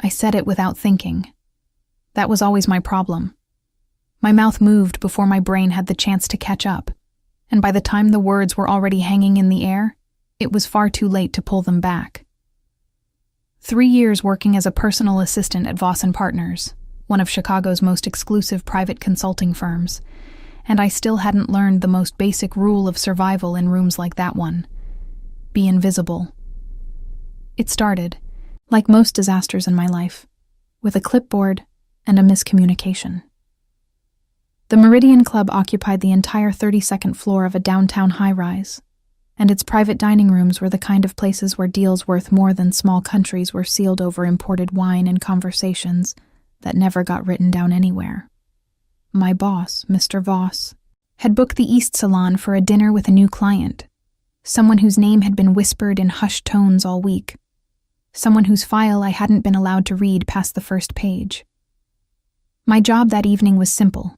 said it without thinking. That was always my problem. My mouth moved before my brain had the chance to catch up, and by the time the words were already hanging in the air, it was far too late to pull them back. 3 years working as a personal assistant at Voss & Partners, one of Chicago's most exclusive private consulting firms, and I still hadn't learned the most basic rule of survival in rooms like that one: be invisible. It started, like most disasters in my life, with a clipboard and a miscommunication. The Meridian Club occupied the entire 32nd floor of a downtown high-rise, and its private dining rooms were the kind of places where deals worth more than small countries were sealed over imported wine and conversations that never got written down anywhere. My boss, Mr. Voss, had booked the East Salon for a dinner with a new client, someone whose name had been whispered in hushed tones all week, someone whose file I hadn't been allowed to read past the first page. My job that evening was simple: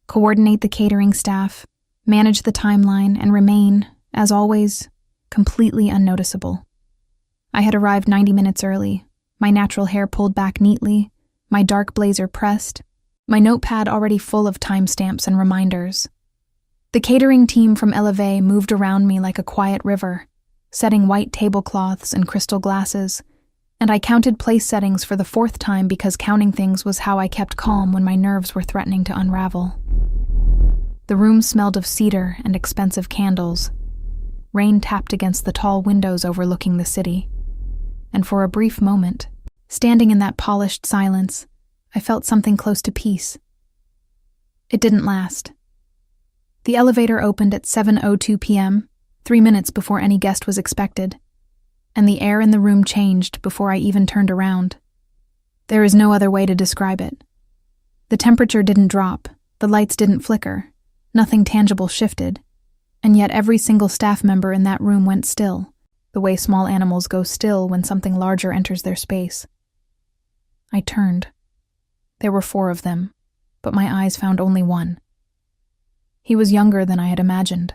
coordinate the catering staff, manage the timeline, and remain, as always, completely unnoticeable. I had arrived 90 minutes early, my natural hair pulled back neatly, my dark blazer pressed, my notepad already full of timestamps and reminders. The catering team from Elevée moved around me like a quiet river, setting white tablecloths and crystal glasses, and I counted place settings for the 4th time because counting things was how I kept calm when my nerves were threatening to unravel. The room smelled of cedar and expensive candles. Rain tapped against the tall windows overlooking the city, and for a brief moment, standing in that polished silence, I felt something close to peace. It didn't last. The elevator opened at 7:02 p.m., 3 minutes before any guest was expected, and the air in the room changed before I even turned around. There is no other way to describe it. The temperature didn't drop, the lights didn't flicker, nothing tangible shifted, and yet every single staff member in that room went still, the way small animals go still when something larger enters their space. I turned. There were 4 of them, but my eyes found only one. He was younger than I had imagined.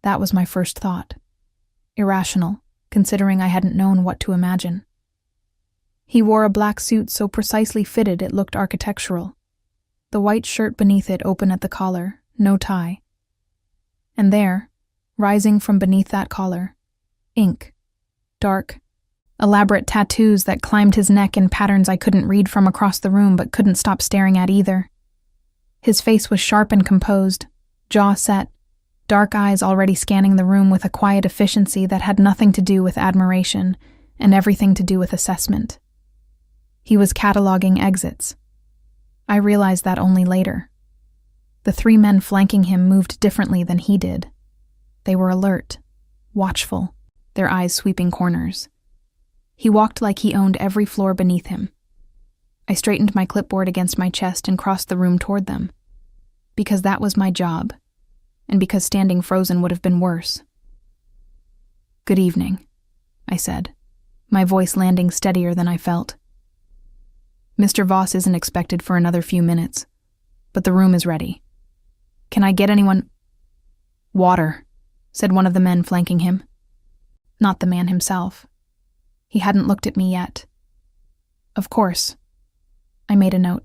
That was my first thought. Irrational, considering I hadn't known what to imagine. He wore a black suit so precisely fitted it looked architectural, the white shirt beneath it open at the collar, no tie. And there, rising from beneath that collar, ink, dark, elaborate tattoos that climbed his neck in patterns I couldn't read from across the room but couldn't stop staring at either. His face was sharp and composed, jaw set, dark eyes already scanning the room with a quiet efficiency that had nothing to do with admiration and everything to do with assessment. He was cataloging exits. I realized that only later. The 3 men flanking him moved differently than he did. They were alert, watchful, their eyes sweeping corners. He walked like he owned every floor beneath him. I straightened my clipboard against my chest and crossed the room toward them. Because that was my job, and because standing frozen would have been worse. "Good evening," I said, my voice landing steadier than I felt. "Mr. Voss isn't expected for another few minutes, but the room is ready. Can I get anyone—" "Water," said one of the men flanking him. Not the man himself. He hadn't looked at me yet. "Of course." I made a note.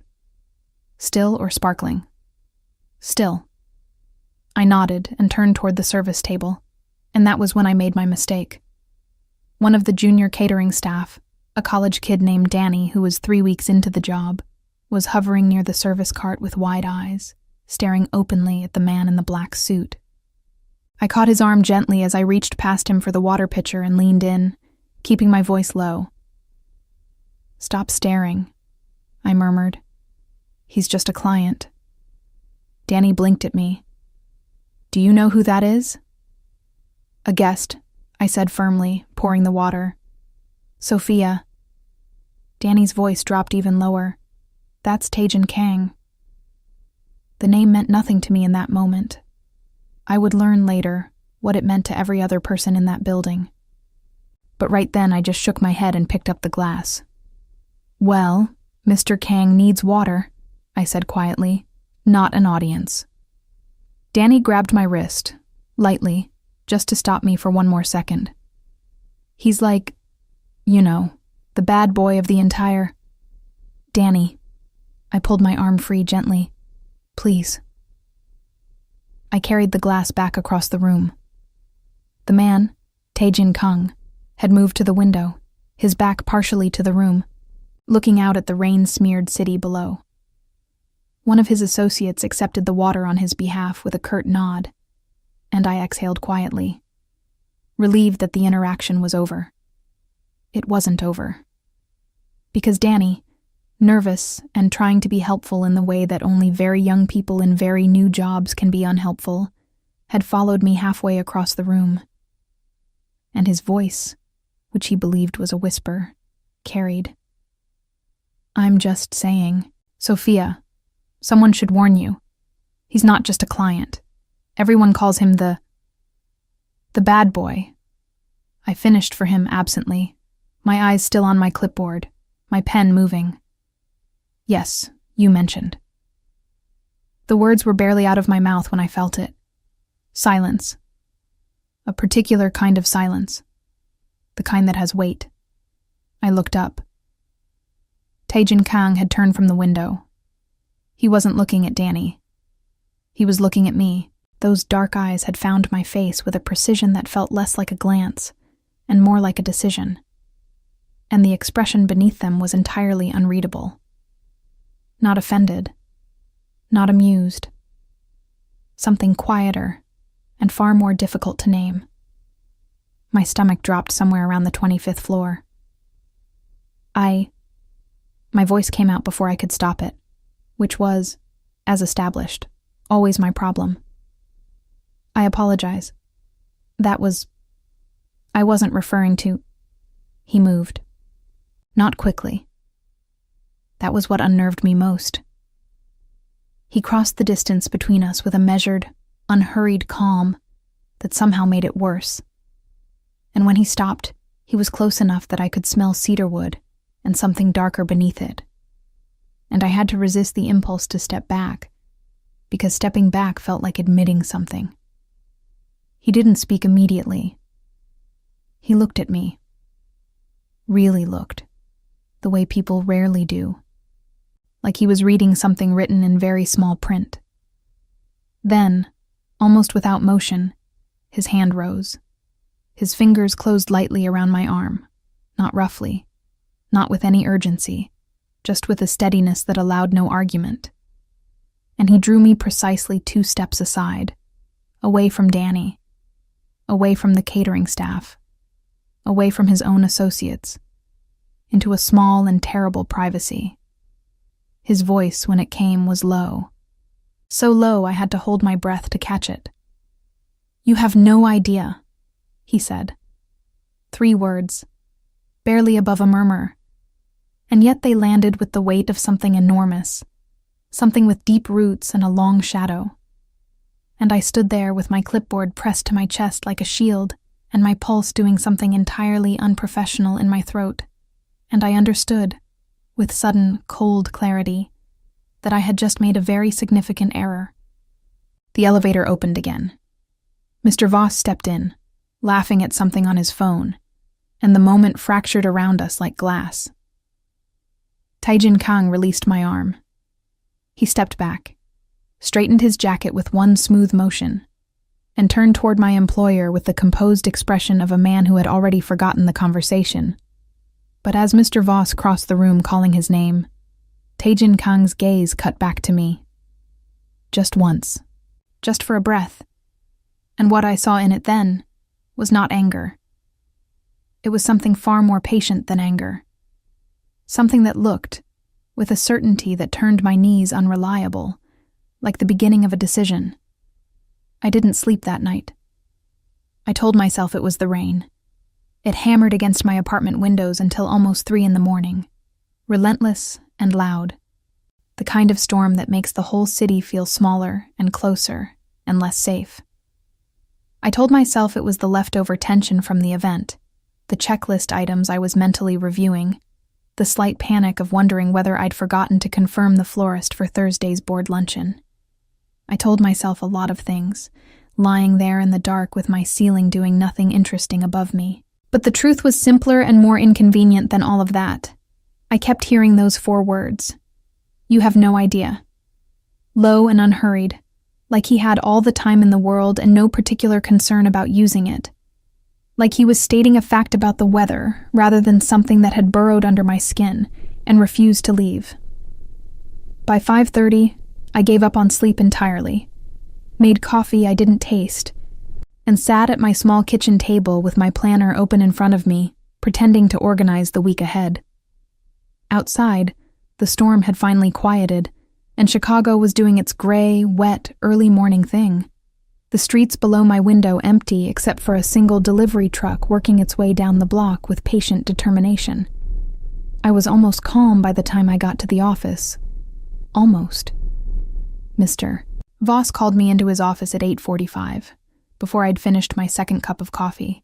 "Still or sparkling?" "Still." I nodded and turned toward the service table, and that was when I made my mistake. One of the junior catering staff, a college kid named Danny who was 3 weeks into the job, was hovering near the service cart with wide eyes, staring openly at the man in the black suit. I caught his arm gently as I reached past him for the water pitcher and leaned in, keeping my voice low. "Stop staring," I murmured. "He's just a client." Danny blinked at me. "Do you know who that is?" "A guest," I said firmly, pouring the water. "Sophia." Danny's voice dropped even lower. "That's Taejin Kang." The name meant nothing to me in that moment. I would learn later what it meant to every other person in that building. But right then I just shook my head and picked up the glass. "Well, Mr. Kang needs water," I said quietly, not an audience. Danny grabbed my wrist, lightly, just to stop me for one more second. "He's like, you know, The bad boy of the entire... Danny. I pulled my arm free gently. Please. I carried the glass back across the room. The man, Tae-jin Kang, had moved to the window, his back partially to the room, looking out at the rain-smeared city below. One of his associates accepted the water on his behalf with a curt nod, and I exhaled quietly, relieved that the interaction was over. It wasn't over. Because Danny, nervous and trying to be helpful in the way that only very young people in very new jobs can be unhelpful, had followed me halfway across the room. And his voice, which he believed was a whisper, carried. I'm just saying, Sophia, someone should warn you. He's not just a client. Everyone calls him the bad boy. I finished for him absently, my eyes still on my clipboard, my pen moving. Yes, you mentioned. The words were barely out of my mouth when I felt it. Silence. A particular kind of silence. The kind that has weight. I looked up. Tae-jin Kang had turned from the window. He wasn't looking at Danny. He was looking at me. Those dark eyes had found my face with a precision that felt less like a glance and more like a decision. And the expression beneath them was entirely unreadable. Not offended. Not amused. Something quieter and far more difficult to name. My stomach dropped somewhere around the 25th floor. My voice came out before I could stop it, which was, as established, always my problem. I apologize. I wasn't referring to... He moved. Not quickly. That was what unnerved me most. He crossed the distance between us with a measured, unhurried calm that somehow made it worse. And when he stopped, he was close enough that I could smell cedarwood and something darker beneath it. And I had to resist the impulse to step back, because stepping back felt like admitting something. He didn't speak immediately. He looked at me. Really looked. The way people rarely do. Like he was reading something written in very small print. Then, almost without motion, his hand rose. His fingers closed lightly around my arm, not roughly, not with any urgency, just with a steadiness that allowed no argument. And he drew me precisely 2 steps aside, away from Danny, away from the catering staff, away from his own associates, into a small and terrible privacy. His voice, when it came, was low. So low I had to hold my breath to catch it. You have no idea, he said. 3 words, barely above a murmur, and yet they landed with the weight of something enormous, something with deep roots and a long shadow. And I stood there with my clipboard pressed to my chest like a shield, and my pulse doing something entirely unprofessional in my throat, and I understood, with sudden, cold clarity, that I had just made a very significant error. The elevator opened again. Mr. Voss stepped in, laughing at something on his phone, and the moment fractured around us like glass. Tae-jin Kang released my arm. He stepped back, straightened his jacket with one smooth motion, and turned toward my employer with the composed expression of a man who had already forgotten the conversation. But as Mr. Voss crossed the room calling his name, Tae-jin Kang's gaze cut back to me. Just once. Just for a breath. And what I saw in it then was not anger. It was something far more patient than anger. Something that looked, with a certainty that turned my knees unreliable, like the beginning of a decision. I didn't sleep that night. I told myself it was the rain. It hammered against my apartment windows until almost 3 a.m, relentless and loud. The kind of storm that makes the whole city feel smaller and closer and less safe. I told myself it was the leftover tension from the event, the checklist items I was mentally reviewing, the slight panic of wondering whether I'd forgotten to confirm the florist for Thursday's board luncheon. I told myself a lot of things, lying there in the dark with my ceiling doing nothing interesting above me. But the truth was simpler and more inconvenient than all of that. I kept hearing those 4 words. You have no idea. Low and unhurried, like he had all the time in the world and no particular concern about using it. Like he was stating a fact about the weather rather than something that had burrowed under my skin and refused to leave. By 5:30, I gave up on sleep entirely, made coffee I didn't taste, and sat at my small kitchen table with my planner open in front of me, pretending to organize the week ahead. Outside, the storm had finally quieted, and Chicago was doing its gray, wet, early morning thing. The streets below my window empty except for a single delivery truck working its way down the block with patient determination. I was almost calm by the time I got to the office. Almost. Mr. Voss called me into his office at 8:45, before I'd finished my second cup of coffee,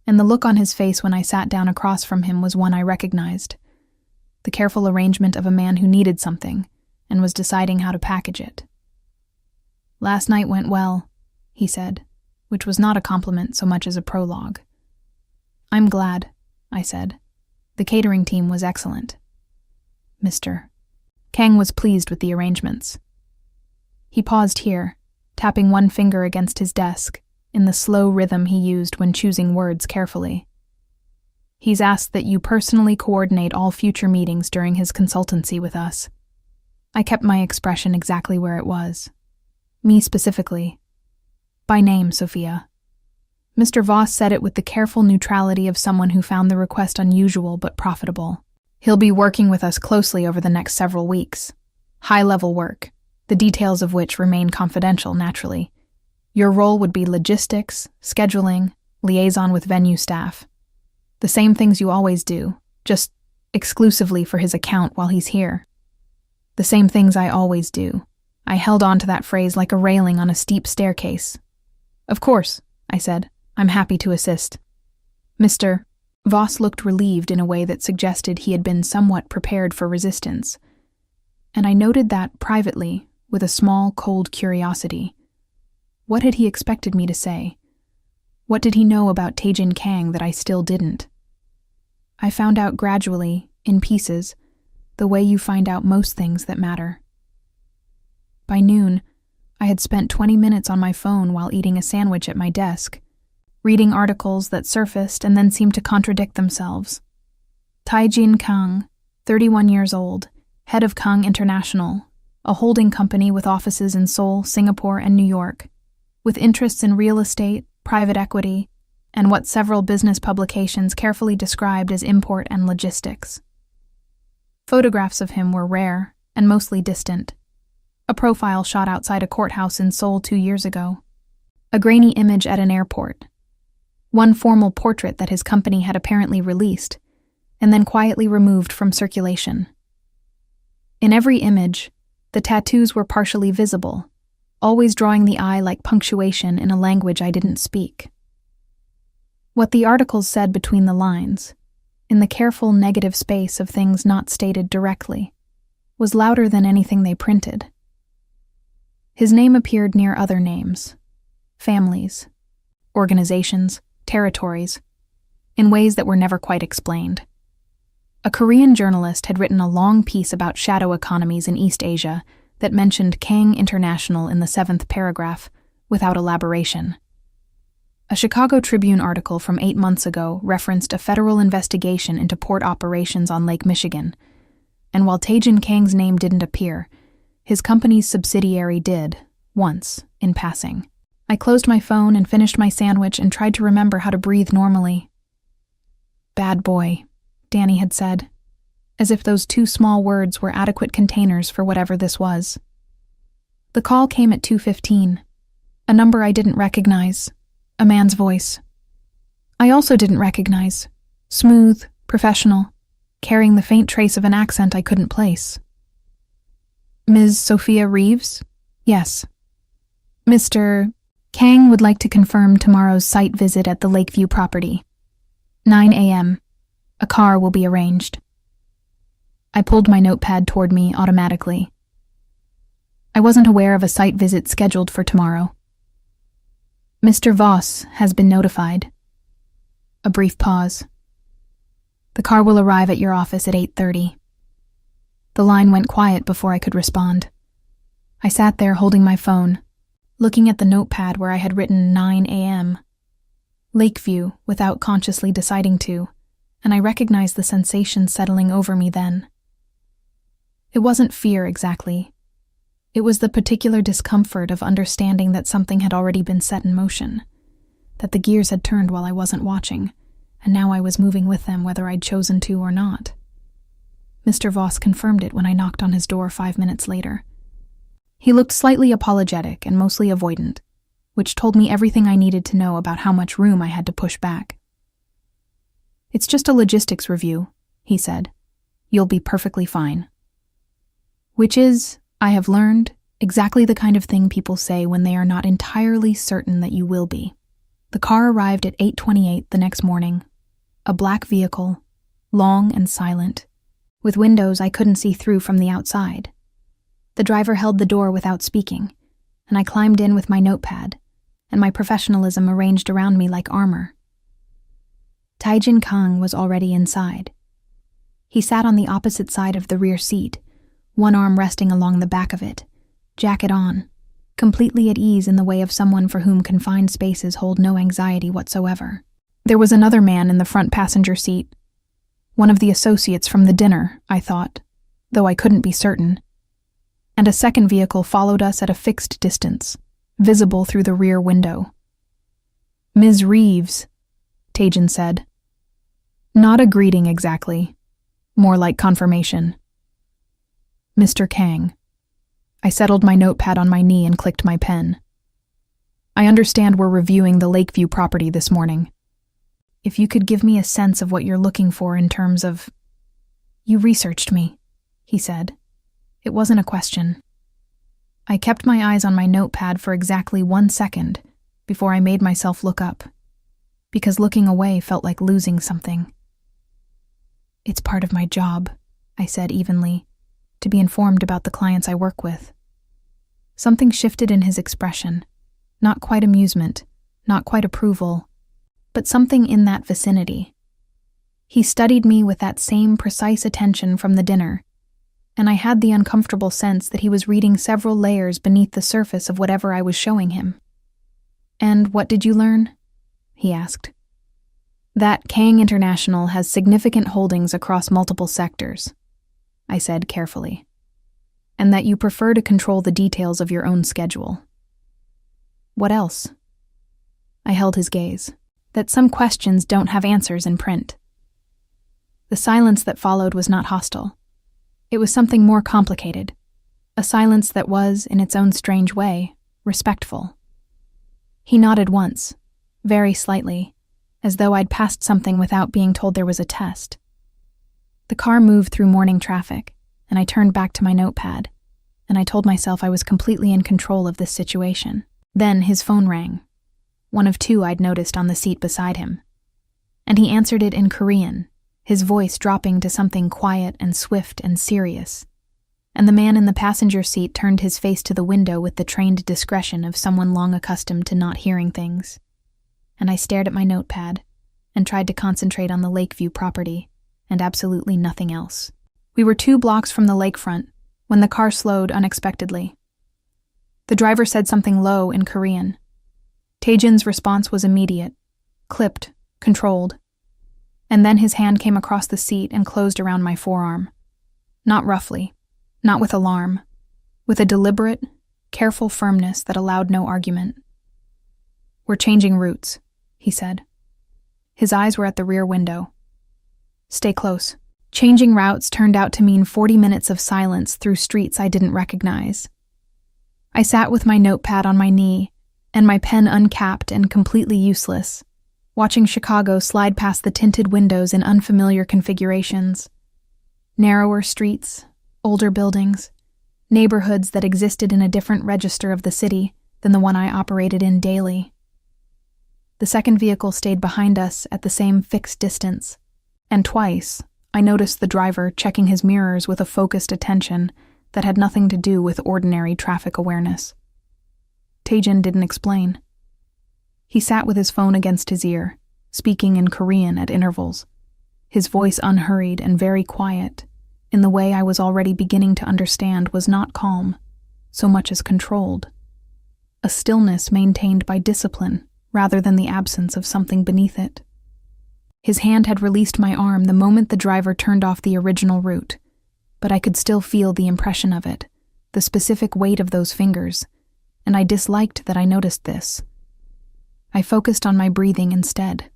and the look on his face when I sat down across from him was one I recognized. The careful arrangement of a man who needed something and was deciding how to package it. Last night went well, he said, which was not a compliment so much as a prologue. I'm glad, I said. The catering team was excellent. Mr. Kang was pleased with the arrangements. He paused here, tapping one finger against his desk, in the slow rhythm he used when choosing words carefully. He's asked that you personally coordinate all future meetings during his consultancy with us. I kept my expression exactly where it was. Me specifically. By name, Sophia. Mr. Voss said it with the careful neutrality of someone who found the request unusual but profitable. He'll be working with us closely over the next several weeks. High-level work, the details of which remain confidential, naturally. Your role would be logistics, scheduling, liaison with venue staff. The same things you always do, just exclusively for his account while he's here. The same things I always do. I held on to that phrase like a railing on a steep staircase. Of course, I said. I'm happy to assist. Mr. Voss looked relieved in a way that suggested he had been somewhat prepared for resistance. And I noted that privately, with a small, cold curiosity. What had he expected me to say? What did he know about Taejin Kang that I still didn't? I found out gradually, in pieces, the way you find out most things that matter. By noon, I had spent 20 minutes on my phone while eating a sandwich at my desk, reading articles that surfaced and then seemed to contradict themselves. Taejin Kang, 31 years old, head of Kang International, a holding company with offices in Seoul, Singapore, and New York, with interests in real estate, private equity, and what several business publications carefully described as import and logistics. Photographs of him were rare and mostly distant. A profile shot outside a courthouse in Seoul 2 years ago. A grainy image at an airport. One formal portrait that his company had apparently released, and then quietly removed from circulation. In every image, the tattoos were partially visible, always drawing the eye like punctuation in a language I didn't speak. What the articles said between the lines, in the careful negative space of things not stated directly, was louder than anything they printed. His name appeared near other names, families, organizations, territories, in ways that were never quite explained. A Korean journalist had written a long piece about shadow economies in East Asia that mentioned Kang International in the 7th paragraph, without elaboration. A Chicago Tribune article from 8 months ago referenced a federal investigation into port operations on Lake Michigan, and while Taejin Kang's name didn't appear, his company's subsidiary did, once, in passing. I closed my phone and finished my sandwich and tried to remember how to breathe normally. Bad boy, Danny had said, as if those 2 small words were adequate containers for whatever this was. The call came at 2:15, a number I didn't recognize, a man's voice. I also didn't recognize, smooth, professional, carrying the faint trace of an accent I couldn't place. Ms. Sophia Reeves? Yes. Mr. Kang would like to confirm tomorrow's site visit at the Lakeview property. 9 a.m. A car will be arranged. I pulled my notepad toward me automatically. I wasn't aware of a site visit scheduled for tomorrow. Mr. Voss has been notified. A brief pause. "The car will arrive at your office at 8:30. The line went quiet before I could respond. I sat there holding my phone, looking at the notepad where I had written 9 a.m. Lakeview without consciously deciding to, and I recognized the sensation settling over me then. It wasn't fear exactly. It was the particular discomfort of understanding that something had already been set in motion, that the gears had turned while I wasn't watching, and now I was moving with them whether I'd chosen to or not. Mr. Voss confirmed it when I knocked on his door 5 minutes later. He looked slightly apologetic and mostly avoidant, which told me everything I needed to know about how much room I had to push back. "It's just a logistics review," he said. "You'll be perfectly fine." Which is, I have learned, exactly the kind of thing people say when they are not entirely certain that you will be. The car arrived at 8:28 the next morning. A black vehicle, long and silent, with windows I couldn't see through from the outside. The driver held the door without speaking, and I climbed in with my notepad, and my professionalism arranged around me like armor. Taijin Kang was already inside. He sat on the opposite side of the rear seat, one arm resting along the back of it, jacket on, completely at ease in the way of someone for whom confined spaces hold no anxiety whatsoever. There was another man in the front passenger seat. One of the associates from the dinner, I thought, though I couldn't be certain. And a second vehicle followed us at a fixed distance, visible through the rear window. "Ms. Reeves," Taijin said. Not a greeting exactly, more like confirmation. "Mr. Kang." I settled my notepad on my knee and clicked my pen. "I understand we're reviewing the Lakeview property this morning. If you could give me a sense of what you're looking for in terms of—" "You researched me," he said. It wasn't a question. I kept my eyes on my notepad for exactly 1 second before I made myself look up, because looking away felt like losing something. "It's part of my job," I said evenly, "to be informed about the clients I work with." Something shifted in his expression, not quite amusement, not quite approval, but something in that vicinity. He studied me with that same precise attention from the dinner, and I had the uncomfortable sense that he was reading several layers beneath the surface of whatever I was showing him. "And what did you learn?" he asked. "That Kang International has significant holdings across multiple sectors," I said carefully, "and that you prefer to control the details of your own schedule." "What else?" I held his gaze. That some questions don't have answers in print. The silence that followed was not hostile. It was something more complicated, a silence that was, in its own strange way, respectful. He nodded once, very slightly, as though I'd passed something without being told there was a test. The car moved through morning traffic, and I turned back to my notepad, and I told myself I was completely in control of this situation. Then his phone rang, one of 2 I'd noticed on the seat beside him, and he answered it in Korean, his voice dropping to something quiet and swift and serious, and the man in the passenger seat turned his face to the window with the trained discretion of someone long accustomed to not hearing things. And I stared at my notepad and tried to concentrate on the Lakeview property and absolutely nothing else. We were 2 blocks from the lakefront when the car slowed unexpectedly. The driver said something low in Korean. Taijin's response was immediate, clipped, controlled, and then his hand came across the seat and closed around my forearm. Not roughly, not with alarm, with a deliberate, careful firmness that allowed no argument. "We're changing routes," he said. His eyes were at the rear window. "Stay close." Changing routes turned out to mean 40 minutes of silence through streets I didn't recognize. I sat with my notepad on my knee and my pen uncapped and completely useless, watching Chicago slide past the tinted windows in unfamiliar configurations. Narrower streets, older buildings, neighborhoods that existed in a different register of the city than the one I operated in daily. The second vehicle stayed behind us at the same fixed distance, and twice I noticed the driver checking his mirrors with a focused attention that had nothing to do with ordinary traffic awareness. Taijin didn't explain. He sat with his phone against his ear, speaking in Korean at intervals, his voice unhurried and very quiet, in the way I was already beginning to understand was not calm, so much as controlled. A stillness maintained by discipline rather than the absence of something beneath it. His hand had released my arm the moment the driver turned off the original route, but I could still feel the impression of it, the specific weight of those fingers, and I disliked that I noticed this. I focused on my breathing instead.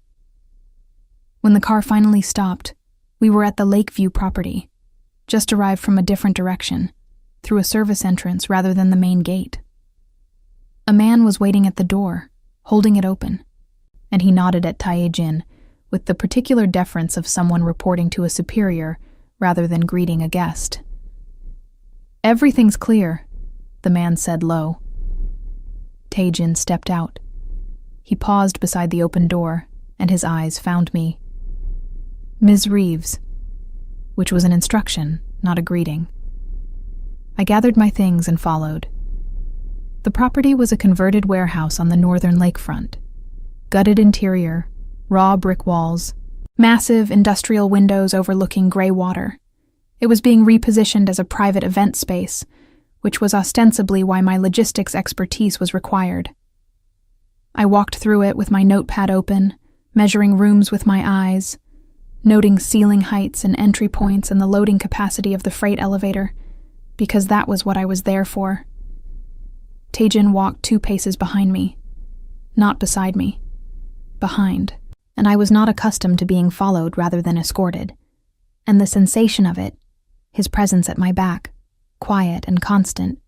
When the car finally stopped, we were at the Lakeview property, just arrived from a different direction, through a service entrance rather than the main gate. A man was waiting at the door, holding it open, and he nodded at Tae-jin with the particular deference of someone reporting to a superior rather than greeting a guest. "Everything's clear," the man said low. Tae-jin stepped out. He paused beside the open door, and his eyes found me. "Ms. Reeves," which was an instruction, not a greeting. I gathered my things and followed. The property was a converted warehouse on the northern lakefront. Gutted interior, raw brick walls, massive industrial windows overlooking gray water. It was being repositioned as a private event space, which was ostensibly why my logistics expertise was required. I walked through it with my notepad open, measuring rooms with my eyes, noting ceiling heights and entry points and the loading capacity of the freight elevator, because that was what I was there for. Tae-jin walked 2 paces behind me. Not beside me. Behind. And I was not accustomed to being followed rather than escorted. And the sensation of it, his presence at my back, quiet and constant,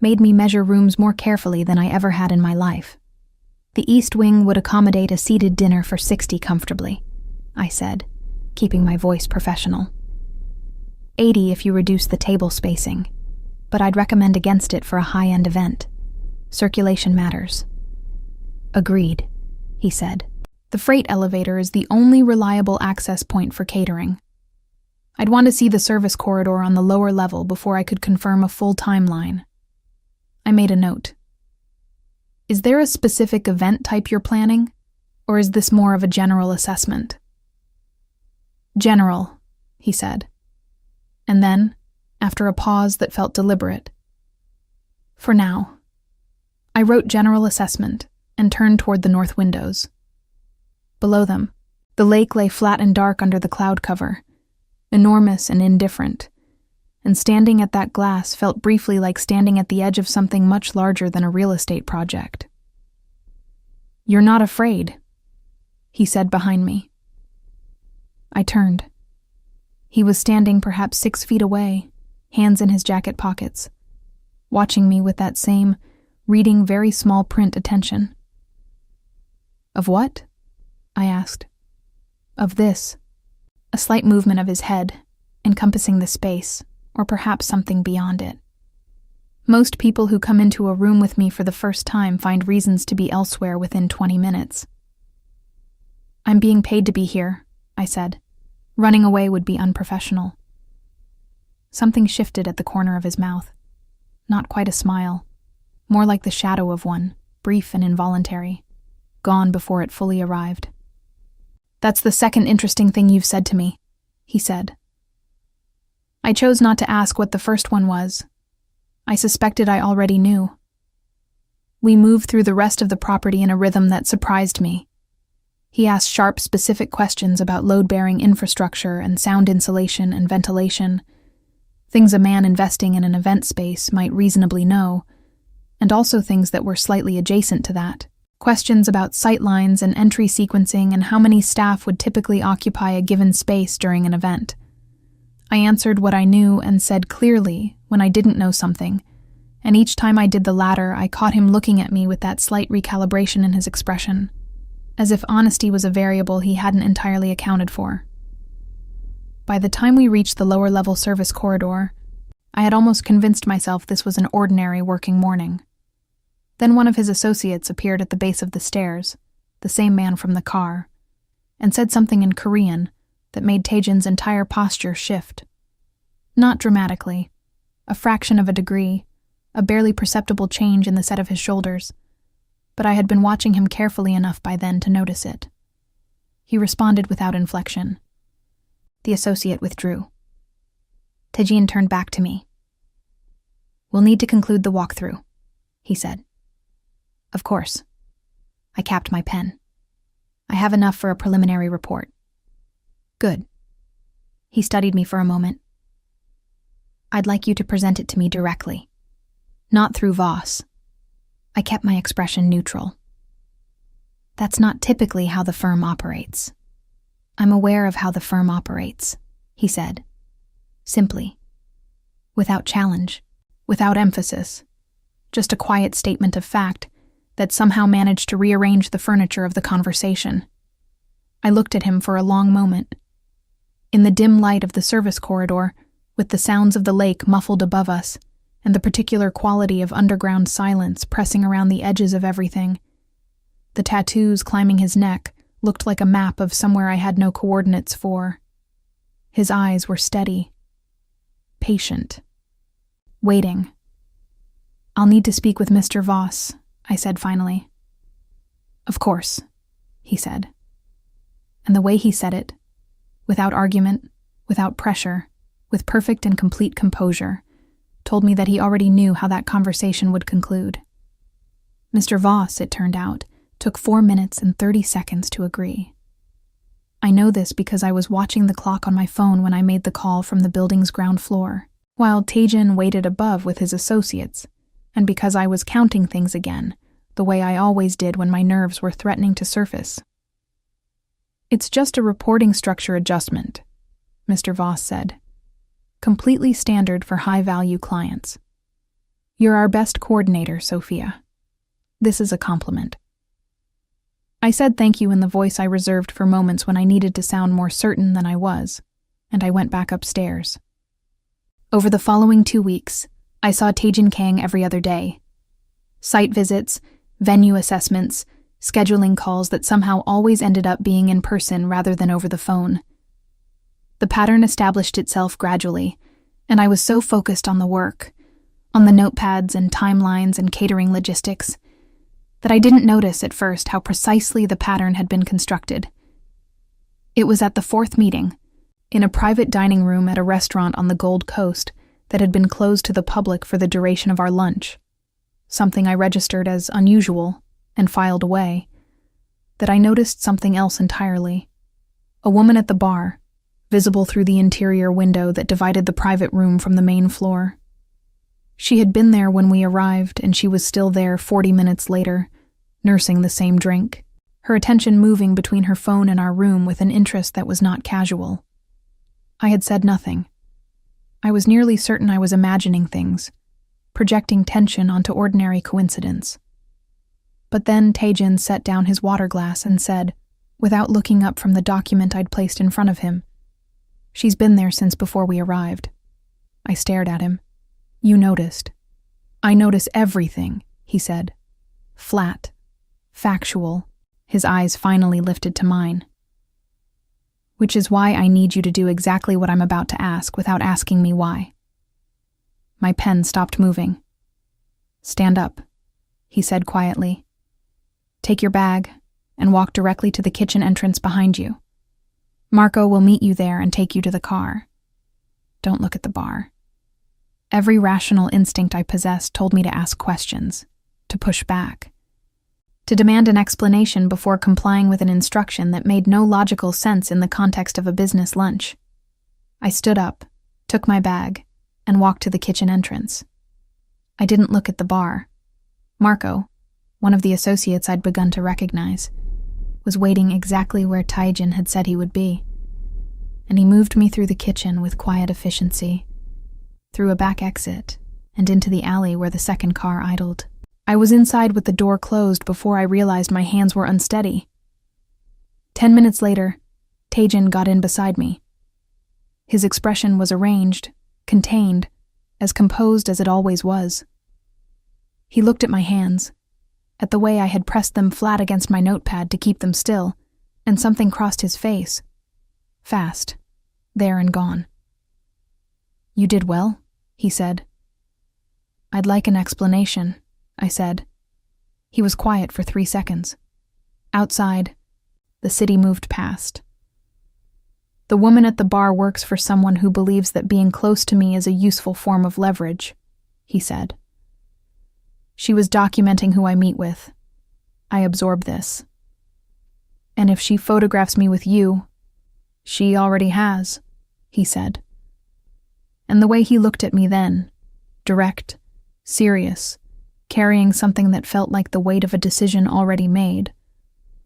made me measure rooms more carefully than I ever had in my life. The East Wing would accommodate a seated dinner for 60 comfortably, I said, keeping my voice professional. 80 if you reduce the table spacing, but I'd recommend against it for a high-end event. Circulation matters. Agreed, he said. The freight elevator is the only reliable access point for catering. I'd want to see the service corridor on the lower level before I could confirm a full timeline. I made a note. Is there a specific event type you're planning, or is this more of a general assessment? General, he said. And then, after a pause that felt deliberate, for now. I wrote general assessment and turned toward the north windows. Below them, the lake lay flat and dark under the cloud cover, enormous and indifferent, and standing at that glass felt briefly like standing at the edge of something much larger than a real estate project. "You're not afraid," he said behind me. I turned. He was standing perhaps 6 feet away, hands in his jacket pockets, watching me with that same, reading very small print attention. "Of what?" I asked. "Of this." A slight movement of his head, encompassing the space, or perhaps something beyond it. Most people who come into a room with me for the first time find reasons to be elsewhere within 20 minutes. "I'm being paid to be here," I said. Running away would be unprofessional. Something shifted at the corner of his mouth. Not quite a smile, more like the shadow of one, brief and involuntary, gone before it fully arrived. "That's the second interesting thing you've said to me," he said. I chose not to ask what the first one was. I suspected I already knew. We moved through the rest of the property in a rhythm that surprised me. He asked sharp, specific questions about load-bearing infrastructure and sound insulation and ventilation, things a man investing in an event space might reasonably know, and also things that were slightly adjacent to that. Questions about sightlines and entry sequencing and how many staff would typically occupy a given space during an event. I answered what I knew and said clearly when I didn't know something, and each time I did the latter, I caught him looking at me with that slight recalibration in his expression, as if honesty was a variable he hadn't entirely accounted for. By the time we reached the lower-level service corridor, I had almost convinced myself this was an ordinary working morning. Then one of his associates appeared at the base of the stairs, the same man from the car, and said something in Korean that made Tae-jin's entire posture shift. Not dramatically, a fraction of a degree, a barely perceptible change in the set of his shoulders, but I had been watching him carefully enough by then to notice it. he responded without inflection. The associate withdrew. Tejin turned back to me. "We'll need to conclude the walkthrough," he said. "Of course." I capped my pen. "I have enough for a preliminary report." "Good." He studied me for a moment. "I'd like you to present it to me directly, not through Voss." I kept my expression neutral. "That's not typically how the firm operates." "I'm aware of how the firm operates," he said, simply, without challenge, without emphasis, just a quiet statement of fact that somehow managed to rearrange the furniture of the conversation. I looked at him for a long moment. In the dim light of the service corridor, with the sounds of the lake muffled above us, and the particular quality of underground silence pressing around the edges of everything, the tattoos climbing his neck looked like a map of somewhere I had no coordinates for. His eyes were steady, patient, waiting. "I'll need to speak with Mr. Voss," I said finally. "Of course," he said. And the way he said it, without argument, without pressure, with perfect and complete composure, told me that he already knew how that conversation would conclude. Mr. Voss, it turned out, took 4 minutes and 30 seconds to agree. I know this because I was watching the clock on my phone when I made the call from the building's ground floor, while Tejin waited above with his associates, and because I was counting things again, the way I always did when my nerves were threatening to surface. "It's just a reporting structure adjustment," Mr. Voss said. "Completely standard for high-value clients. You're our best coordinator, Sophia. This is a compliment." I said thank you in the voice I reserved for moments when I needed to sound more certain than I was, and I went back upstairs. Over the following 2 weeks, I saw Tejin Kang every other day. Site visits, venue assessments, scheduling calls that somehow always ended up being in person rather than over the phone. The pattern established itself gradually, and I was so focused on the work, on the notepads and timelines and catering logistics, that I didn't notice at first how precisely the pattern had been constructed. It was at the 4th meeting, in a private dining room at a restaurant on the Gold Coast that had been closed to the public for the duration of our lunch, something I registered as unusual and filed away, that I noticed something else entirely. A woman at the bar, visible through the interior window that divided the private room from the main floor. She had been there when we arrived, and she was still there 40 minutes later, nursing the same drink, her attention moving between her phone and our room with an interest that was not casual. I had said nothing. I was nearly certain I was imagining things, projecting tension onto ordinary coincidence. But then Tejin set down his water glass and said, without looking up from the document I'd placed in front of him, "She's been there since before we arrived." I stared at him. "You noticed." "I notice everything," he said. Flat, factual, his eyes finally lifted to mine. "Which is why I need you to do exactly what I'm about to ask without asking me why." My pen stopped moving. "Stand up," he said quietly. "Take your bag and walk directly to the kitchen entrance behind you. Marco will meet you there and take you to the car. Don't look at the bar." Every rational instinct I possessed told me to ask questions, to push back, to demand an explanation before complying with an instruction that made no logical sense in the context of a business lunch. I stood up, took my bag, and walked to the kitchen entrance. I didn't look at the bar. Marco, one of the associates I'd begun to recognize, was waiting exactly where Tejin had said he would be, and he moved me through the kitchen with quiet efficiency, through a back exit, and into the alley where the second car idled. I was inside with the door closed before I realized my hands were unsteady. 10 minutes later, Tejin got in beside me. His expression was arranged, contained, as composed as it always was. He looked at my hands, at the way I had pressed them flat against my notepad to keep them still, and something crossed his face. Fast, there and gone. "You did well," he said. "I'd like an explanation," I said. He was quiet for 3 seconds. Outside, the city moved past. The woman at the bar works for someone who believes that being close to me is a useful form of leverage, he said. She was documenting who I meet with. I absorb this. And if she photographs me with you, she already has, he said. And the way he looked at me then, direct, serious, carrying something that felt like the weight of a decision already made,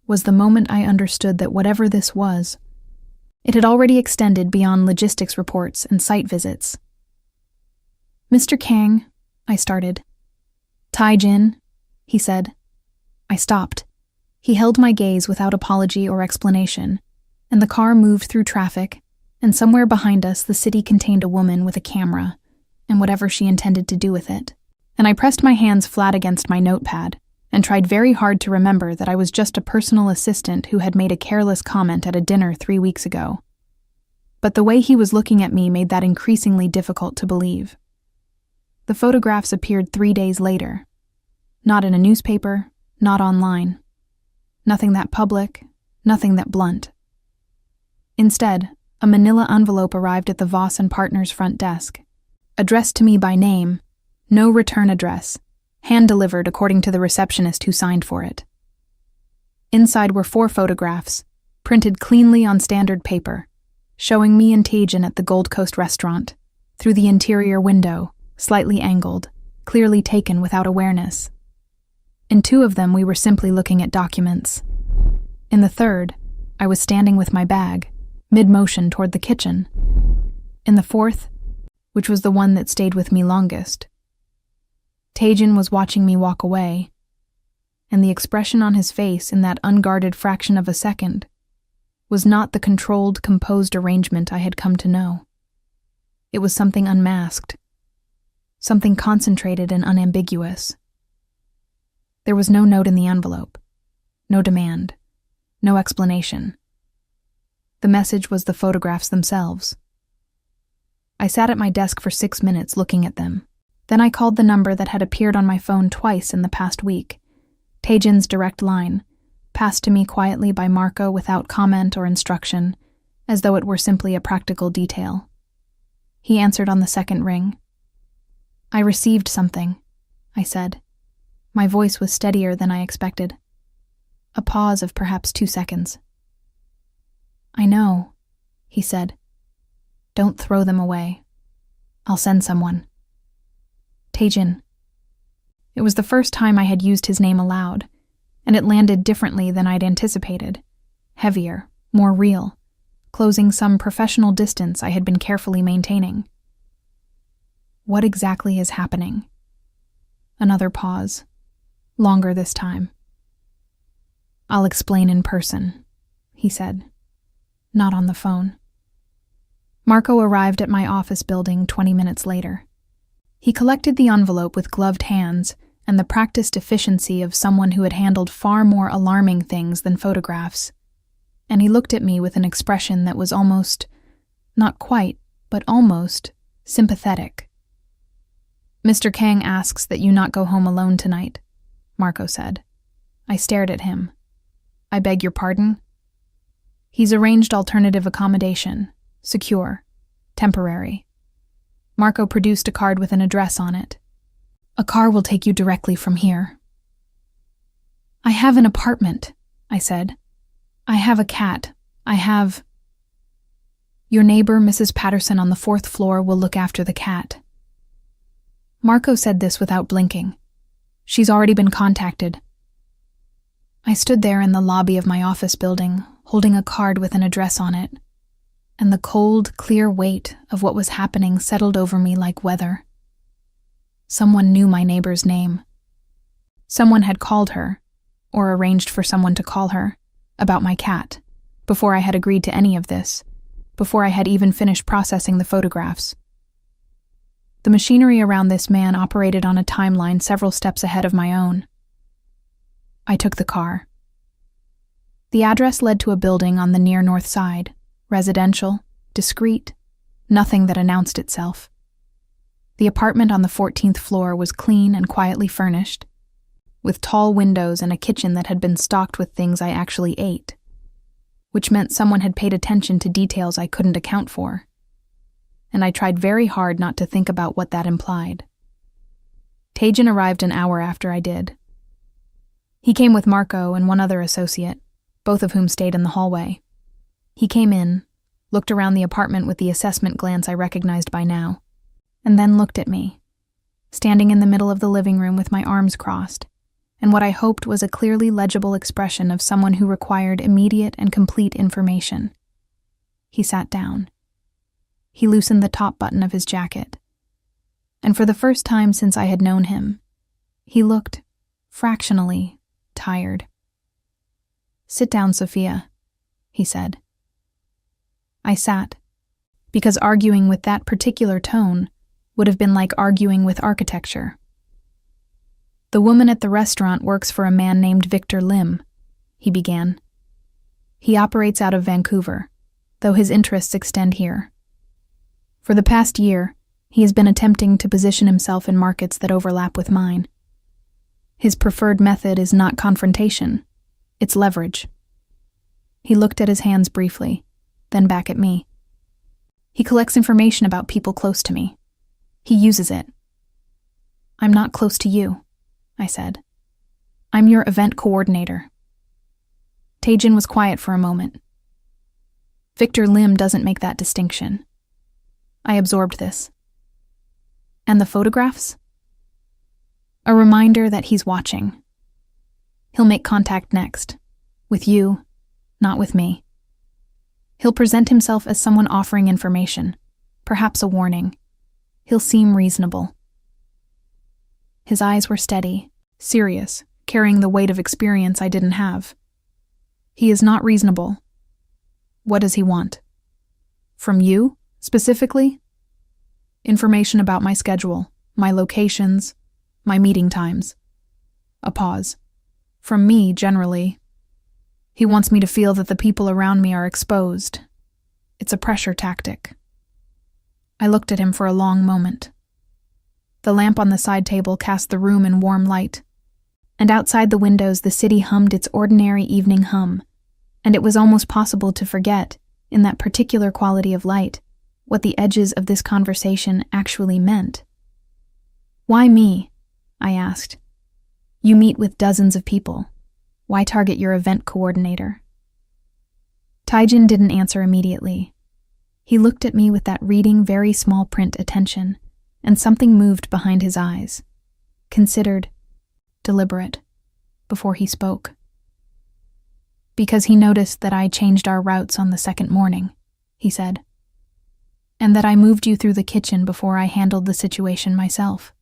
was the moment I understood that whatever this was, it had already extended beyond logistics reports and site visits. Mr. Kang, I started. Taijin, he said. I stopped. He held my gaze without apology or explanation, and the car moved through traffic, and somewhere behind us the city contained a woman with a camera, and whatever she intended to do with it. And I pressed my hands flat against my notepad, and tried very hard to remember that I was just a personal assistant who had made a careless comment at a dinner 3 weeks ago. But the way he was looking at me made that increasingly difficult to believe. The photographs appeared 3 days later. Not in a newspaper, not online. Nothing that public, nothing that blunt. Instead, a manila envelope arrived at the Voss and Partners front desk. Addressed to me by name, no return address, hand-delivered according to the receptionist who signed for it. Inside were 4 photographs, printed cleanly on standard paper, showing me and Taijin at the Gold Coast restaurant, through the interior window, slightly angled, clearly taken without awareness. In 2 of them we were simply looking at documents. In the 3rd, I was standing with my bag, mid-motion toward the kitchen. In the 4th, which was the one that stayed with me longest, Taijin was watching me walk away, and the expression on his face in that unguarded fraction of a second was not the controlled, composed arrangement I had come to know. It was something unmasked, something concentrated and unambiguous. There was no note in the envelope, no demand, no explanation. The message was the photographs themselves. I sat at my desk for 6 minutes looking at them. Then I called the number that had appeared on my phone twice in the past week, Taijin's direct line, passed to me quietly by Marco without comment or instruction, as though it were simply a practical detail. He answered on the 2nd ring. I received something, I said. My voice was steadier than I expected. A pause of perhaps 2 seconds. I know, he said. Don't throw them away. I'll send someone. Taijin. It was the first time I had used his name aloud, and it landed differently than I'd anticipated. Heavier, more real, closing some professional distance I had been carefully maintaining. What exactly is happening? Another pause. Longer this time. I'll explain in person, he said. Not on the phone. Marco arrived at my office building 20 minutes later. He collected the envelope with gloved hands and the practiced efficiency of someone who had handled far more alarming things than photographs. And he looked at me with an expression that was almost, not quite, but almost, sympathetic. Mr. Kang asks that you not go home alone tonight, Marco said. I stared at him. I beg your pardon? He's arranged alternative accommodation, secure, temporary. Marco produced a card with an address on it. A car will take you directly from here. I have an apartment, I said. I have a cat. I have... Your neighbor, Mrs. Patterson, on the 4th floor will look after the cat. Marco said this without blinking. She's already been contacted. I stood there in the lobby of my office building, holding a card with an address on it, and the cold, clear weight of what was happening settled over me like weather. Someone knew my neighbor's name. Someone had called her, or arranged for someone to call her, about my cat, before I had agreed to any of this, before I had even finished processing the photographs. The machinery around this man operated on a timeline several steps ahead of my own. I took the car. The address led to a building on the near north side, residential, discreet, nothing that announced itself. The apartment on the 14th floor was clean and quietly furnished, with tall windows and a kitchen that had been stocked with things I actually ate. which meant someone had paid attention to details I couldn't account for. And I tried very hard not to think about what that implied. Tajin arrived an hour after I did. He came with Marco and one other associate, both of whom stayed in the hallway. He came in, looked around the apartment with the assessment glance I recognized by now, and then looked at me, standing in the middle of the living room with my arms crossed, and what I hoped was a clearly legible expression of someone who required immediate and complete information. He sat down. He loosened the top button of his jacket, and for the first time since I had known him, he looked, fractionally, tired. "Sit down, Sophia," he said. I sat, because arguing with that particular tone would have been like arguing with architecture. "The woman at the restaurant works for a man named Victor Lim," he began. "He operates out of Vancouver, though his interests extend here. For the past year, he has been attempting to position himself in markets that overlap with mine. His preferred method is not confrontation, it's leverage." He looked at his hands briefly, then back at me. "He collects information about people close to me. He uses it." "I'm not close to you," I said. "I'm your event coordinator." Tajin was quiet for a moment. "Victor Lim doesn't make that distinction." I absorbed this. "And the photographs?" "A reminder that he's watching. He'll make contact next. With you, not with me. He'll present himself as someone offering information, perhaps a warning. He'll seem reasonable." His eyes were steady, serious, carrying the weight of experience I didn't have. "He is not reasonable. What does he want?" "From you, specifically?" "Information about my schedule, my locations, my meeting times." A pause. "From me, generally. He wants me to feel that the people around me are exposed. It's a pressure tactic." I looked at him for a long moment. The lamp on the side table cast the room in warm light, and outside the windows the city hummed its ordinary evening hum, and it was almost possible to forget, in that particular quality of light, what the edges of this conversation actually meant. "Why me?" I asked. "You meet with dozens of people. Why target your event coordinator?" Tajin didn't answer immediately. He looked at me with that reading very small print attention, and something moved behind his eyes. Considered, deliberate, before he spoke. "Because he noticed that I changed our routes on the second morning," he said. "And that I moved you through the kitchen before I handled the situation myself.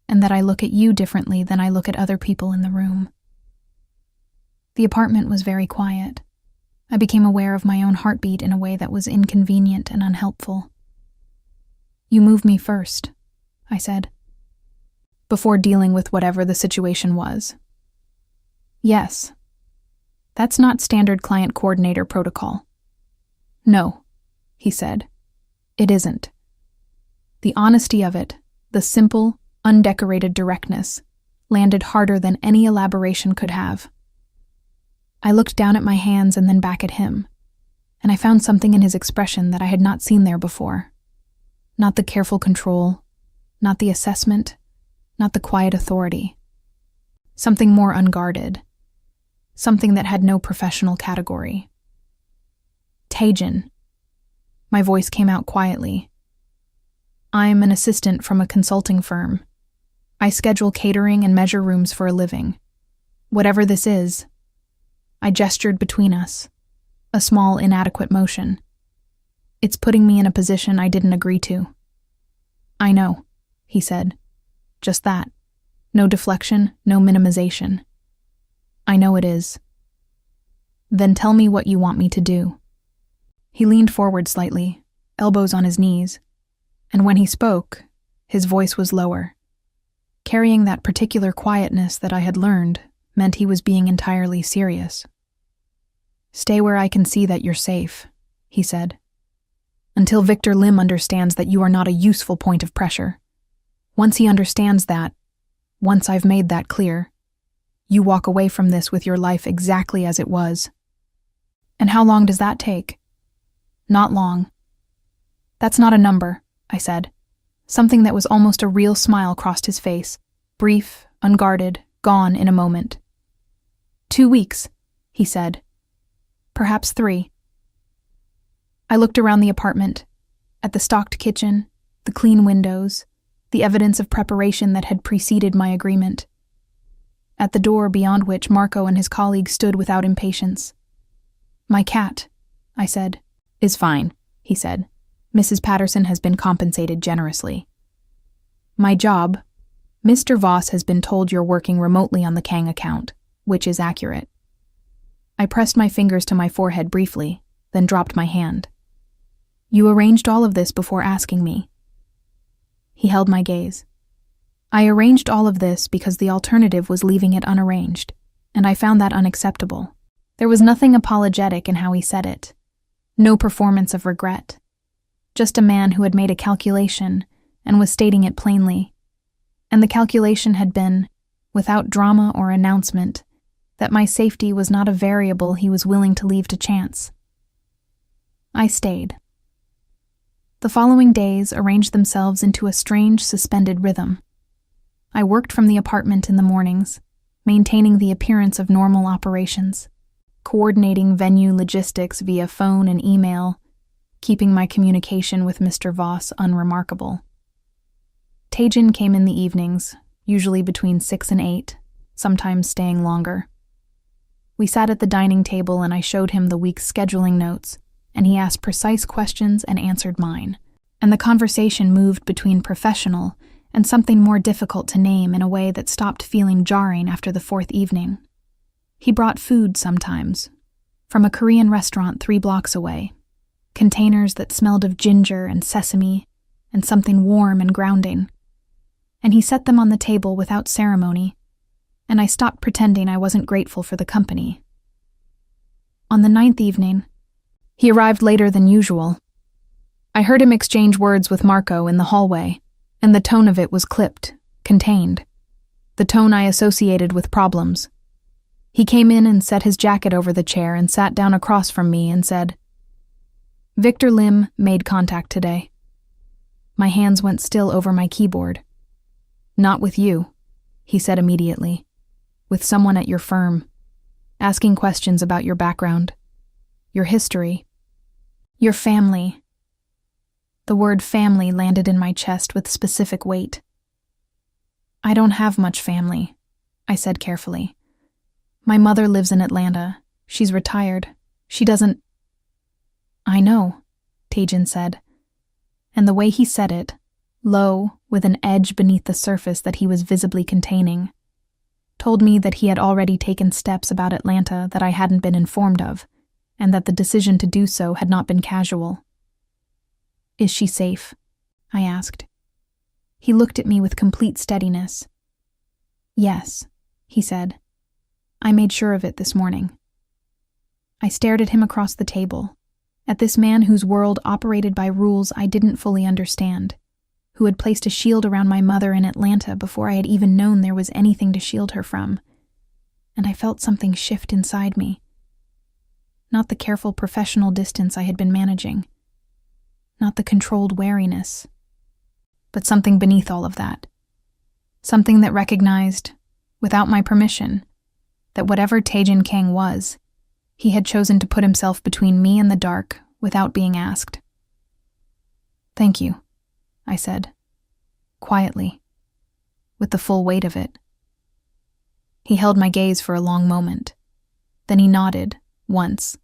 And that I look at you differently than I look at other people in the room." The apartment was very quiet. I became aware of my own heartbeat in a way that was inconvenient and unhelpful. "You move me first," I said, "before dealing with whatever the situation was." "Yes. That's not standard client coordinator protocol." "No," he said. "It isn't." The honesty of it, the simple, undecorated directness, landed harder than any elaboration could have. I looked down at my hands and then back at him, and I found something in his expression that I had not seen there before. Not the careful control, not the assessment, not the quiet authority. Something more unguarded. Something that had no professional category. "Tajin." My voice came out quietly. "I'm an assistant from a consulting firm. I schedule catering and measure rooms for a living. Whatever this is," I gestured between us, a small, inadequate motion. "It's putting me in a position I didn't agree to." "I know," he said. "Just that. No deflection, no minimization." "I know it is." "Then tell me what you want me to do." He leaned forward slightly, elbows on his knees, and when he spoke, his voice was lower. Carrying that particular quietness that I had learned meant he was being entirely serious. "Stay where I can see that you're safe," he said. "Until Victor Lim understands that you are not a useful point of pressure. Once he understands that, once I've made that clear, you walk away from this with your life exactly as it was." And how long does that take? Not long. That's not a number, I said. Something that was almost a real smile crossed his face, brief, unguarded, gone in a moment. 2 weeks, he said. Perhaps 3. I looked around the apartment, at the stocked kitchen, the clean windows, the evidence of preparation that had preceded my agreement. At the door beyond which Marco and his colleague stood without impatience. My cat, I said. Is fine, he said. Mrs. Patterson has been compensated generously. My job, Mr. Voss has been told you're working remotely on the Kang account, which is accurate. I pressed my fingers to my forehead briefly, then dropped my hand. You arranged all of this before asking me. He held my gaze. I arranged all of this because the alternative was leaving it unarranged, and I found that unacceptable. There was nothing apologetic in how he said it. No performance of regret. Just a man who had made a calculation and was stating it plainly. And the calculation had been, without drama or announcement, that my safety was not a variable he was willing to leave to chance. I stayed. The following days arranged themselves into a strange suspended rhythm. I worked from the apartment in the mornings, maintaining the appearance of normal operations, coordinating venue logistics via phone and email, keeping my communication with Mr. Voss unremarkable. Taejin came in the evenings, usually between 6 and 8, sometimes staying longer. We sat at the dining table and I showed him the week's scheduling notes, and he asked precise questions and answered mine. And the conversation moved between professional and something more difficult to name in a way that stopped feeling jarring after the 4th evening. He brought food sometimes, from a Korean restaurant 3 blocks away, containers that smelled of ginger and sesame and something warm and grounding. And he set them on the table without ceremony, and I stopped pretending I wasn't grateful for the company. On the 9th evening, he arrived later than usual. I heard him exchange words with Marco in the hallway, and the tone of it was clipped, contained, the tone I associated with problems. He came in and set his jacket over the chair and sat down across from me and said, Victor Lim made contact today. My hands went still over my keyboard. Not with you, he said immediately. With someone at your firm, asking questions about your background, your history, your family. The word family landed in my chest with specific weight. I don't have much family, I said carefully. My mother lives in Atlanta. She's retired. She doesn't... I know, Taejin said. And the way he said it, low, with an edge beneath the surface that he was visibly containing, told me that he had already taken steps about Atlanta that I hadn't been informed of, and that the decision to do so had not been casual. Is she safe? I asked. He looked at me with complete steadiness. Yes, he said. I made sure of it this morning. I stared at him across the table, at this man whose world operated by rules I didn't fully understand, who had placed a shield around my mother in Atlanta before I had even known there was anything to shield her from, and I felt something shift inside me. Not the careful professional distance I had been managing, not the controlled wariness, but something beneath all of that. Something that recognized, without my permission, that whatever Taejin Kang was, he had chosen to put himself between me and the dark without being asked. Thank you, I said, quietly, with the full weight of it. He held my gaze for a long moment. Then he nodded, once,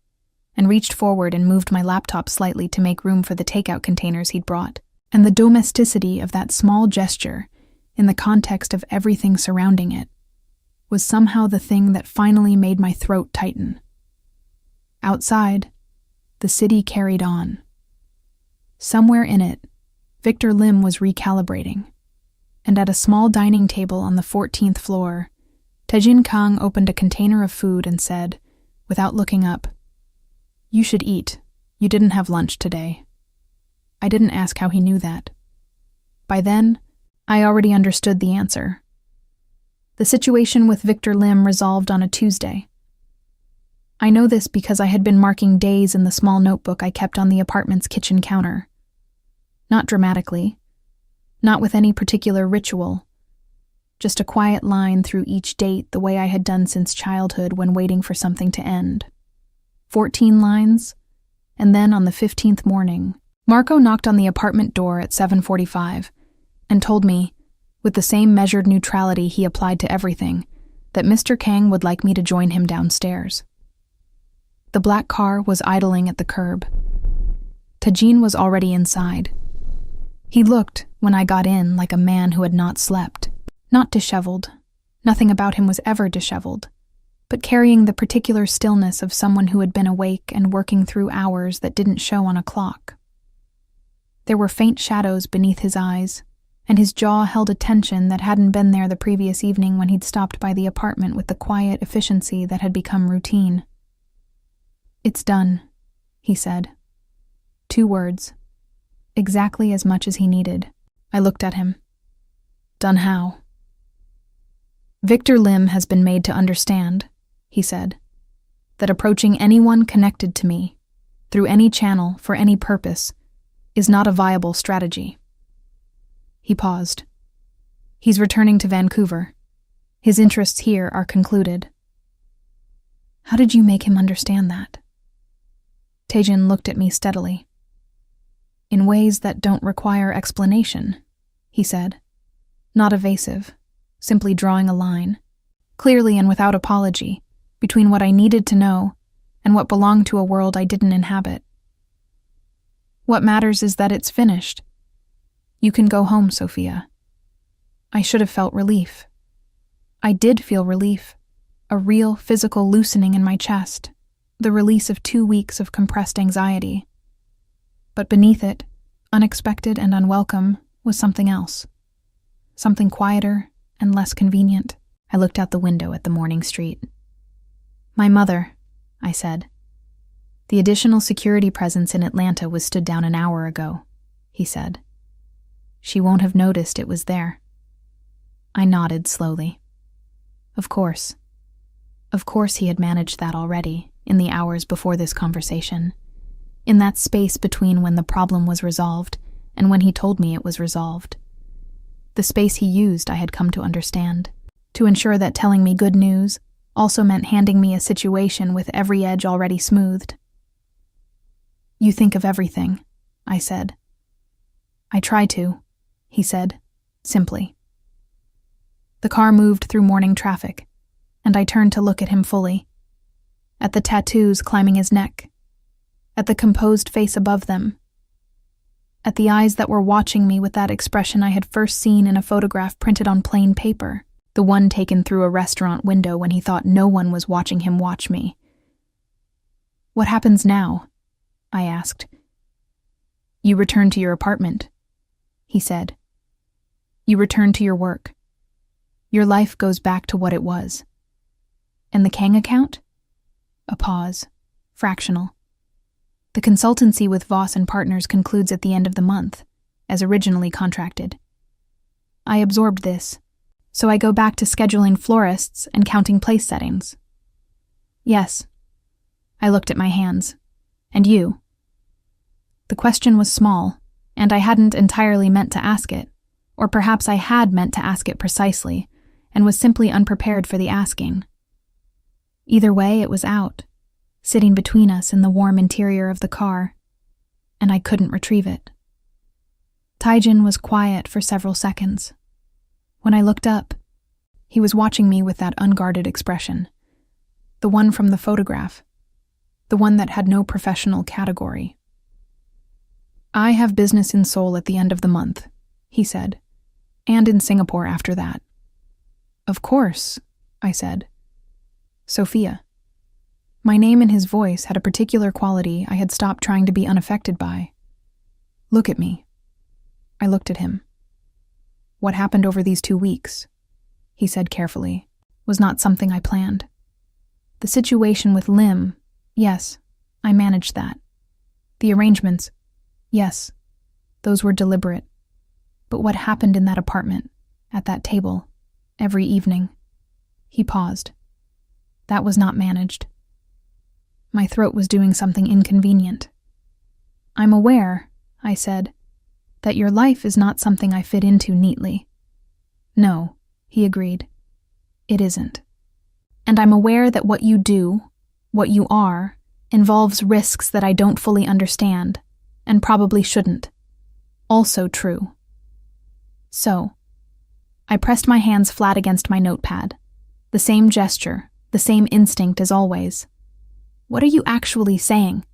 and reached forward and moved my laptop slightly to make room for the takeout containers he'd brought. And the domesticity of that small gesture, in the context of everything surrounding it, was somehow the thing that finally made my throat tighten. Outside, the city carried on. Somewhere in it, Victor Lim was recalibrating, and at a small dining table on the 14th floor, Taejin Kang opened a container of food and said, without looking up, You should eat. You didn't have lunch today. I didn't ask how he knew that. By then, I already understood the answer. The situation with Victor Lim resolved on a Tuesday. I know this because I had been marking days in the small notebook I kept on the apartment's kitchen counter. Not dramatically, not with any particular ritual, just a quiet line through each date the way I had done since childhood when waiting for something to end. 14 lines, and then on the 15th morning, Marco knocked on the apartment door at 7:45 and told me, with the same measured neutrality he applied to everything, that Mr. Kang would like me to join him downstairs. The black car was idling at the curb. Tajin was already inside. He looked, when I got in, like a man who had not slept. Not disheveled. Nothing about him was ever disheveled, but carrying the particular stillness of someone who had been awake and working through hours that didn't show on a clock. There were faint shadows beneath his eyes, and his jaw held a tension that hadn't been there the previous evening when he'd stopped by the apartment with the quiet efficiency that had become routine. "It's done," he said. 2 words. Exactly as much as he needed. I looked at him. "Done how?" "Victor Lim has been made to understand," he said, "that approaching anyone connected to me, through any channel, for any purpose, is not a viable strategy." He paused. "He's returning to Vancouver. His interests here are concluded." "How did you make him understand that?" Tajin looked at me steadily. "In ways that don't require explanation," he said. Not evasive, simply drawing a line, clearly and without apology, between what I needed to know and what belonged to a world I didn't inhabit. "What matters is that it's finished. You can go home, Sophia." I should have felt relief. I did feel relief, a real physical loosening in my chest, the release of 2 weeks of compressed anxiety. But beneath it, unexpected and unwelcome, was something else. Something quieter and less convenient. I looked out the window at the morning street. "My mother," I said. "The additional security presence in Atlanta was stood down an hour ago," he said. "She won't have noticed it was there." I nodded slowly. Of course. Of course he had managed that already, in the hours before this conversation. In that space between when the problem was resolved and when he told me it was resolved. The space he used, I had come to understand, to ensure that telling me good news also meant handing me a situation with every edge already smoothed. "You think of everything," I said. "I try to," he said, simply. The car moved through morning traffic, and I turned to look at him fully. At the tattoos climbing his neck, at the composed face above them, at the eyes that were watching me with that expression I had first seen in a photograph printed on plain paper, the one taken through a restaurant window when he thought no one was watching him watch me. "What happens now?" I asked. "You return to your apartment," he said. "You return to your work. Your life goes back to what it was." "And the Kang account?" A pause. Fractional. "The consultancy with Voss and Partners concludes at the end of the month, as originally contracted. I absorbed this, so I go back to scheduling florists and counting place settings." "Yes." I looked at my hands. "And you?" The question was small, and I hadn't entirely meant to ask it, or perhaps I had meant to ask it precisely, and was simply unprepared for the asking. Either way, it was out, sitting between us in the warm interior of the car, and I couldn't retrieve it. Taijin was quiet for several seconds. When I looked up, he was watching me with that unguarded expression, the one from the photograph, the one that had no professional category. "I have business in Seoul at the end of the month," he said, "and in Singapore after that." "Of course," I said. "Sophia." My name in his voice had a particular quality I had stopped trying to be unaffected by. "Look at me." I looked at him. "What happened over these 2 weeks," he said carefully, "was not something I planned. The situation with Lim, yes, I managed that. The arrangements, yes, those were deliberate. But what happened in that apartment, at that table, every evening?" He paused. "That was not managed." My throat was doing something inconvenient. "I'm aware," I said, "that your life is not something I fit into neatly." "No," he agreed. "It isn't. And I'm aware that what you do, what you are, involves risks that I don't fully understand, and probably shouldn't. Also true." So, I pressed my hands flat against my notepad. The same gesture, the same instinct as always. "What are you actually saying?"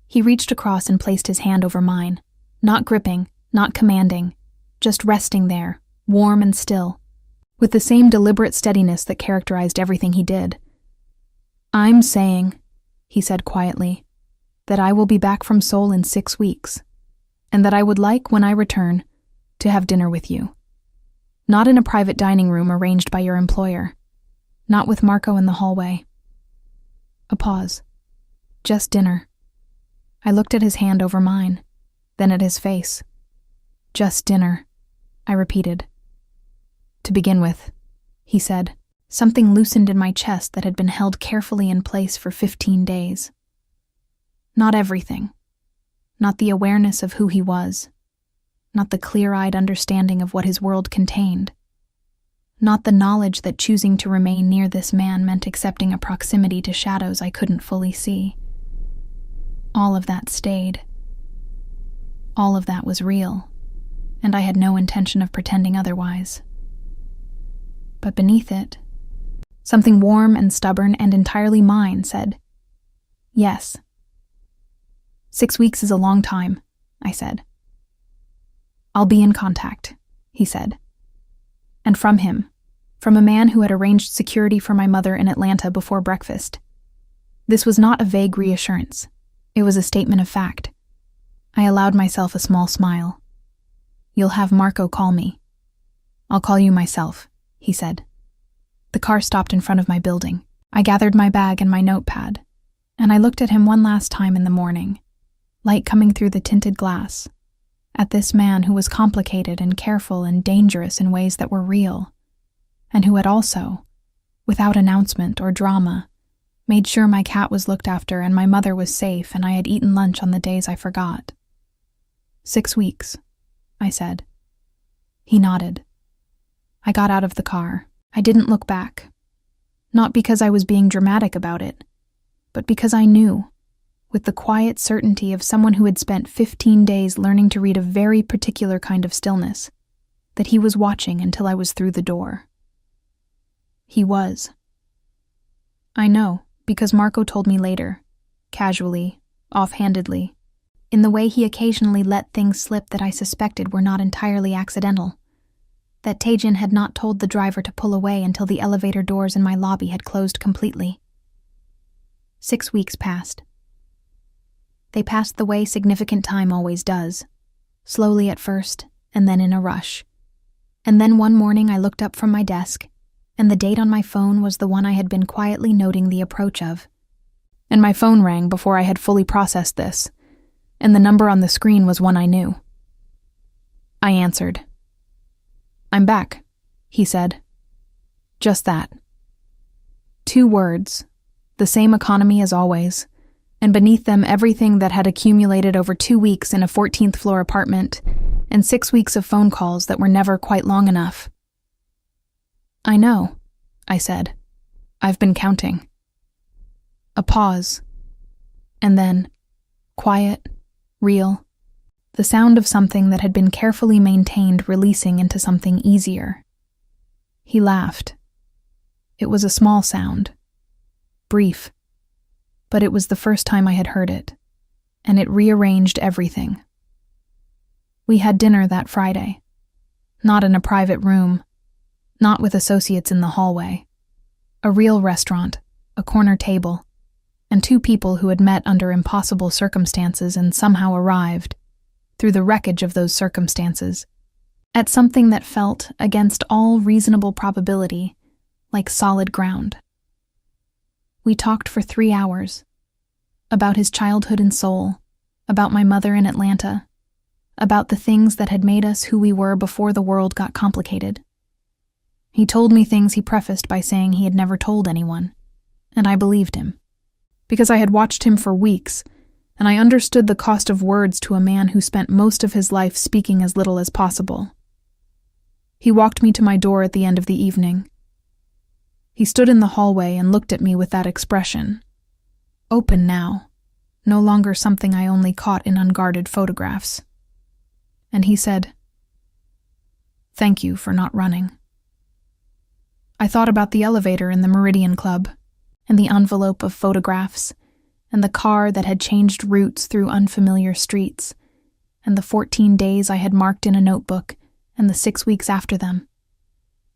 He reached across and placed his hand over mine, not gripping, not commanding, just resting there, warm and still, with the same deliberate steadiness that characterized everything he did. "I'm saying," he said quietly, "that I will be back from Seoul in 6 weeks, and that I would like, when I return, to have dinner with you. Not in a private dining room arranged by your employer. Not with Marco in the hallway." A pause. Just dinner. I looked at his hand over mine, then at his face. "Just dinner," I repeated. "To begin with," he said. Something loosened in my chest that had been held carefully in place for 15 days. Not everything. Not the awareness of who he was. Not the clear-eyed understanding of what his world contained. Not the knowledge that choosing to remain near this man meant accepting a proximity to shadows I couldn't fully see. All of that stayed. All of that was real, and I had no intention of pretending otherwise. But beneath it, something warm and stubborn and entirely mine said, "Yes." 6 weeks is a long time," I said. "I'll be in contact," he said. And from him, from a man who had arranged security for my mother in Atlanta before breakfast. This was not a vague reassurance. It was a statement of fact. I allowed myself a small smile. "You'll have Marco call me." "I'll call you myself," he said. The car stopped in front of my building. I gathered my bag and my notepad, and I looked at him one last time in the morning, light coming through the tinted glass, at this man who was complicated and careful and dangerous in ways that were real, and who had also, without announcement or drama, made sure my cat was looked after and my mother was safe and I had eaten lunch on the days I forgot. 6 weeks, I said. He nodded. I got out of the car. I didn't look back. Not because I was being dramatic about it, but because I knew, with the quiet certainty of someone who had spent 15 days learning to read a very particular kind of stillness, that he was watching until I was through the door. He was. I know, because Marco told me later, casually, offhandedly, in the way he occasionally let things slip that I suspected were not entirely accidental, that Taejin had not told the driver to pull away until the elevator doors in my lobby had closed completely. 6 weeks passed. They passed the way significant time always does, slowly at first, and then in a rush. And then one morning I looked up from my desk, and the date on my phone was the one I had been quietly noting the approach of. And my phone rang before I had fully processed this, and the number on the screen was one I knew. I answered. "I'm back," he said. Just that. 2 words, the same economy as always, and beneath them everything that had accumulated over 2 weeks in a 14th floor apartment, and 6 weeks of phone calls that were never quite long enough. "I know," I said. "I've been counting." A pause. And then, quiet, real, the sound of something that had been carefully maintained releasing into something easier. He laughed. It was a small sound. Brief. But it was the first time I had heard it, and it rearranged everything. We had dinner that Friday. Not in a private room. Not with associates in the hallway. A real restaurant, a corner table, and 2 people who had met under impossible circumstances and somehow arrived, through the wreckage of those circumstances, at something that felt, against all reasonable probability, like solid ground. We talked for 3 hours, about his childhood in Seoul, about my mother in Atlanta, about the things that had made us who we were before the world got complicated. He told me things he prefaced by saying he had never told anyone, and I believed him. because I had watched him for weeks, and I understood the cost of words to a man who spent most of his life speaking as little as possible. He walked me to my door at the end of the evening. He stood in the hallway and looked at me with that expression. Open now, no longer something I only caught in unguarded photographs. And he said, "Thank you for not running." I thought about the elevator in the Meridian Club, and the envelope of photographs, and the car that had changed routes through unfamiliar streets, and the 14 days I had marked in a notebook, and the 6 weeks after them.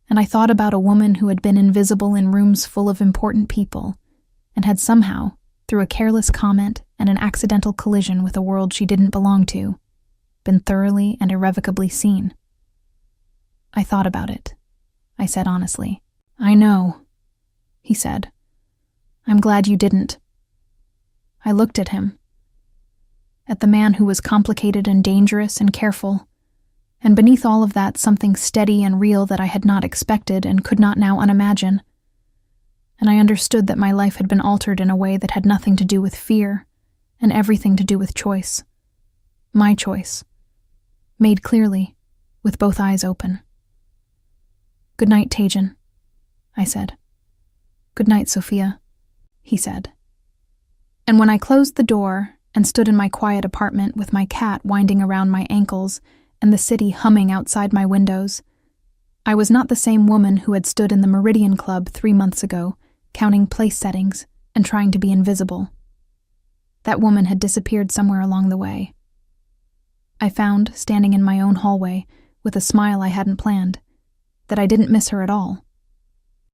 And I thought about a woman who had been invisible in rooms full of important people, and had somehow, through a careless comment and an accidental collision with a world she didn't belong to, been thoroughly and irrevocably seen. I thought about it. I said honestly. "I know," he said. "I'm glad you didn't." I looked at him, at the man who was complicated and dangerous and careful, and beneath all of that something steady and real that I had not expected and could not now unimagine. And I understood that my life had been altered in a way that had nothing to do with fear and everything to do with choice. My choice, made clearly, with both eyes open. "Good night, Tajan," I said. "Good night, Sophia," he said. And when I closed the door and stood in my quiet apartment with my cat winding around my ankles and the city humming outside my windows, I was not the same woman who had stood in the Meridian Club 3 months ago, counting place settings and trying to be invisible. That woman had disappeared somewhere along the way. I found, standing in my own hallway, with a smile I hadn't planned, that I didn't miss her at all.